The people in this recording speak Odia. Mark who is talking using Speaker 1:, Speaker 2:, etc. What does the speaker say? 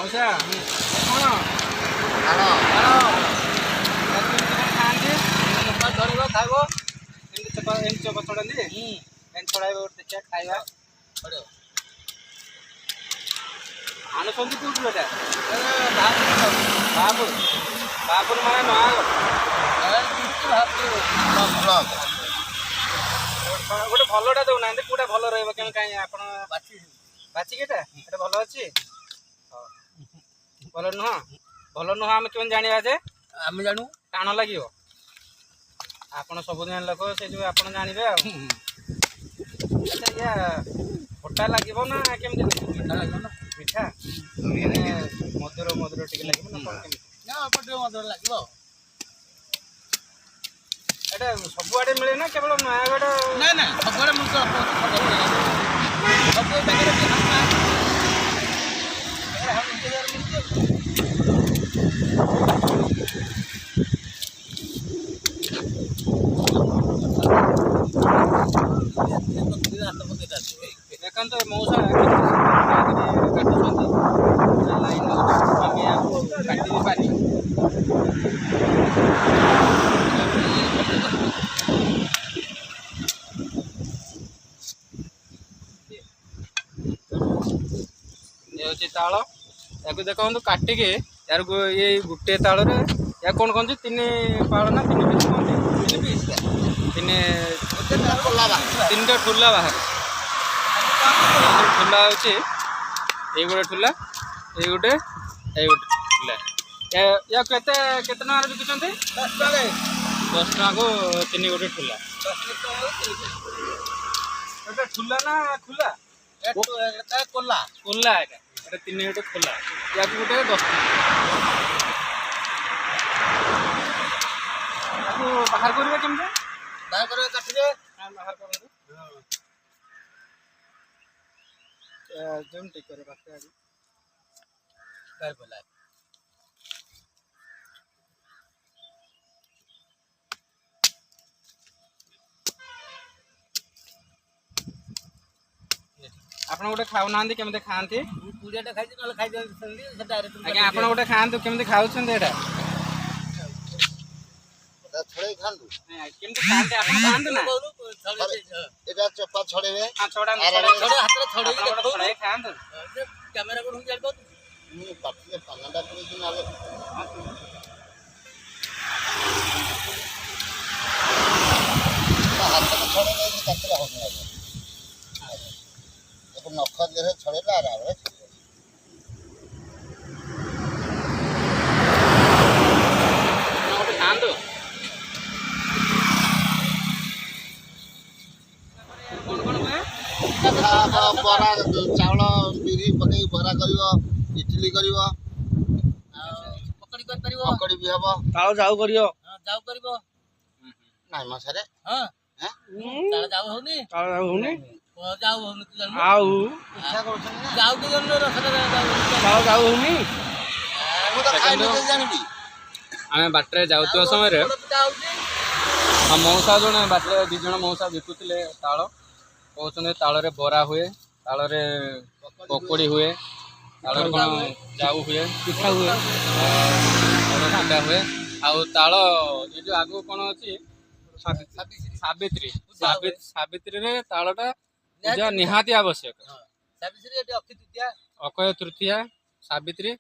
Speaker 1: ମଉସା କଣ ଖାଆନ୍ତି ଧରିବ ଖାଇବ ଏମିତି ଚୋପା ଛଡ଼ାନ୍ତି ଏମିତି ଛଡ଼ାଇବ ଦେଖିବା ଖାଇବା ଆଣୁଛନ୍ତି କେଉଁଠୁ ଏଇଟା ବାହାପୁର ବାହାପୁର ମାନେ ନୟାଗଡ଼ ଗୋଟେ ଭଲଟା ଦେଉନାହାନ୍ତି କେଉଁଟା ଭଲ ରହିବ କେମିତି କାହିଁ ଆପଣ ବାଛିକି ଏଇଟା ଏଇଟା ଭଲ ଅଛି ଭଲ ନୁହଁ ଆମେ କେମିତି ଜାଣିବା ଯେ
Speaker 2: ଆମେ ଜାଣୁ
Speaker 1: ଟାଣ ଲାଗିବ ଆପଣ ସବୁଦିନ ଲୋକ ସେ ଯେଉଁ ଆପଣ ଜାଣିବେ ଆଉ ଆଚ୍ଛା ଇୟା ଖଟା ଲାଗିବ ନା କେମିତି
Speaker 2: ମିଠା ଲାଗିବ ନା
Speaker 1: ମିଠା ମଧୁର ମଧୁର ଟିକେ ଲାଗିବ ନା କ'ଣ କେମିତି
Speaker 2: ନା ଅଳ୍ପ ଟିକେ ମଧୁର ଲାଗିବ
Speaker 1: ଏଇଟା ସବୁଆଡ଼େ ମିଳେ ନା କେବଳ ନୟାଗଡ଼
Speaker 2: ନାଇଁ ନାଇଁ ସବୁଆଡ଼େ ମୁଁ ସବୁ
Speaker 1: ଦେଖନ୍ତୁ ମଉସା କାଟୁଛନ୍ତି ଲାଇନ୍ ଆମେ କାଟି ବି ପାରିବୁ ଏ ହେଉଛି ତାଳ ୟାକୁ ଦେଖନ୍ତୁ କାଟିକି ୟାର ଏଇ ଗୋଟିଏ ତାଳରେ ୟା କ'ଣ କହନ୍ତି 3 ପାଳ ନା 3 ପିସ୍ କହନ୍ତି 3 ପିସ୍ ତିନିଟା ଠୁଲା ବାହାରେ ଠୁଲା ହେଉଛି ଏଇ ଗୋଟେ ଠୁଲା ଏଇ ଗୋଟେ ଠୁଲା ୟା କେତେ ଟଙ୍କାରେ ବିକୁଛନ୍ତି 10 ଟଙ୍କାକୁ 3 ଗୋଟେ ଠୁଲା ଏଟା ଠୁଲା ନା ଖୁଲା
Speaker 2: କୋଲା
Speaker 1: ଖୋଲା ଏଟା 3 ଗୋଟେ ଖୋଲା ୟାକୁ ଗୋଟେ 10 ଟଙ୍କା ତାକୁ ବାହାର କରିବା କେମିତି
Speaker 2: ବାହାର କରିବା କାଠିରେ
Speaker 1: ବାହାର କରନ୍ତୁ ଯେମିତି କରେ ବାକି
Speaker 2: ବାହାର କଲା
Speaker 1: ଆପଣ ଗୋଟେ ଖାଉନାହାନ୍ତି କେମିତି ଖାଆନ୍ତି
Speaker 2: ପୁଡ଼ିଆଟା ଖାଇଛି ନହେଲେ ଖାଇଦିଅନ୍ତି ସେଟା
Speaker 1: ଆଜ୍ଞା ଆପଣ ଗୋଟେ ଖାଆନ୍ତୁ କେମିତି ଖାଉଛନ୍ତି ଏଇଟା
Speaker 3: ଛଡ଼େଇ ଖାଆନ୍ତୁ
Speaker 1: କେମିତି ଖାଆନ୍ତି ଆପଣ ଖାଆନ୍ତୁ ନା
Speaker 3: ଏଇଟା ଚୋପା ଛଡ଼େଇବେ
Speaker 1: ଛଡ଼େଇ ଖାଆନ୍ତୁ
Speaker 2: କ୍ୟାମେରା କଣ ଜାଣିପାରୁଛୁ
Speaker 3: ମୁଁ ପାଟିରେ ପାନଟା ପୁରେଇଛି ନହେଲେ ହାତରେ ଛଡ଼େଇ ଦେଇକି ତାପରେ ହଉନି ତାକୁ ନଖ ଦେହରେ ଛଡ଼େଇଲେ ଆରାମରେ
Speaker 1: ଗୋଟେ ଖାଆନ୍ତୁ
Speaker 3: ବରା ଚାଉଳ ବିରି ପକେଇକି ବରା କରିବ ଇଟିଲି କରିବ
Speaker 2: ପକଡ଼ି କରିପାରିବ
Speaker 3: ପକଡ଼ି ବି ହବ
Speaker 1: ତାଳ ଯାଉ କରିବ
Speaker 2: ଯାଉ କରିବ
Speaker 3: ନାଇଁ ମଶାରେ
Speaker 2: ହଁ ଯାଉ ହଉନି
Speaker 1: ତାଳ ଯାଉ ହଉନି
Speaker 2: ଯାଉ ହଉନି ତୁ ଜାଣିବୁ
Speaker 1: ଆଉ
Speaker 3: ପିଠା କରୁଛନ୍ତି ନା
Speaker 2: ଯାଉ ତୁ ଜାଣିବୁ ରସଟା
Speaker 1: ତାଳ ଯାଉ ହଉନି
Speaker 3: ମୁଁ ତ ଖାଇନି ଜାଣିବି
Speaker 1: ଆମେ ବାଟରେ ଯାଉଥିବା ସମୟରେ ମଉସା ଜଣେ ବାଟରେ 2 ଜଣ ମଉସା ବିକୁଥିଲେ ତାଳ କହୁଛନ୍ତି ତାଳରେ ବରା ହୁଏ ତାଳରେ ପକୋଡ଼ି ହୁଏ ତାଳରେ କ'ଣ ଯାଉ ହୁଏ ପିଠା ହୁଏ ପିଠା ହୁଏ ଆଉ ତାଳ ଏ ଯେଉଁ ଆଗକୁ କ'ଣ ଅଛି ସାବିତ୍ରୀରେ ତାଳଟା ପୂଜା ନିହାତି ଆବଶ୍ୟକ ଅକ୍ଷୟ ତୃତୀୟା ସାବିତ୍ରୀ